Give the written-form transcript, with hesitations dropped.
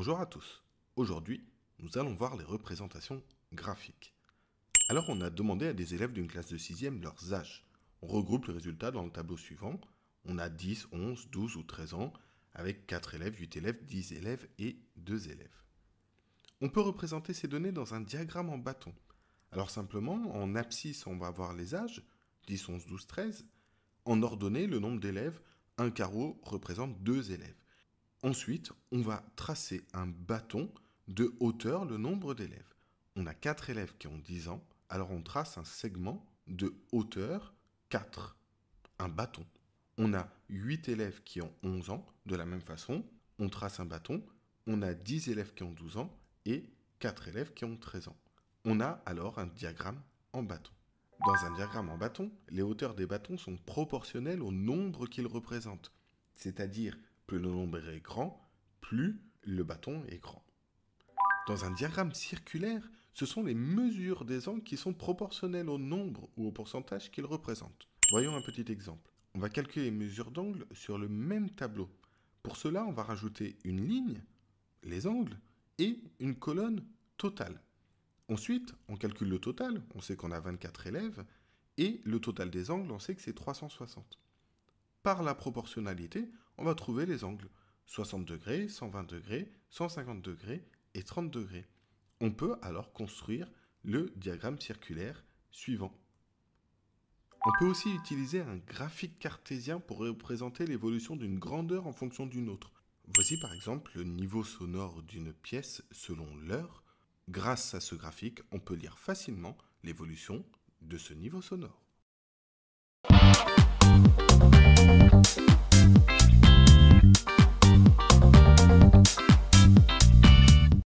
Bonjour à tous. Aujourd'hui, nous allons voir les représentations graphiques. Alors, on a demandé à des élèves d'une classe de 6e leurs âges. On regroupe les résultats dans le tableau suivant. On a 10, 11, 12 ou 13 ans, avec 4 élèves, 8 élèves, 10 élèves et 2 élèves. On peut représenter ces données dans un diagramme en bâton. Alors simplement, en abscisse, on va avoir les âges, 10, 11, 12, 13. En ordonnée, le nombre d'élèves, un carreau représente 2 élèves. Ensuite, on va tracer un bâton de hauteur, le nombre d'élèves. On a 4 élèves qui ont 10 ans, alors on trace un segment de hauteur 4, un bâton. On a 8 élèves qui ont 11 ans, de la même façon, on trace un bâton. On a 10 élèves qui ont 12 ans et 4 élèves qui ont 13 ans. On a alors un diagramme en bâton. Dans un diagramme en bâton, les hauteurs des bâtons sont proportionnelles au nombre qu'ils représentent. C'est-à-dire, plus le nombre est grand, plus le bâton est grand. Dans un diagramme circulaire, ce sont les mesures des angles qui sont proportionnelles au nombre ou au pourcentage qu'ils représentent. Voyons un petit exemple. On va calculer les mesures d'angle sur le même tableau. Pour cela, on va rajouter une ligne, les angles, et une colonne totale. Ensuite, on calcule le total, on sait qu'on a 24 élèves, et le total des angles, on sait que c'est 360. Par la proportionnalité, on va trouver les angles 60 degrés, 120 degrés, 150 degrés et 30 degrés. On peut alors construire le diagramme circulaire suivant. On peut aussi utiliser un graphique cartésien pour représenter l'évolution d'une grandeur en fonction d'une autre. Voici par exemple le niveau sonore d'une pièce selon l'heure. Grâce à ce graphique, on peut lire facilement l'évolution de ce niveau sonore.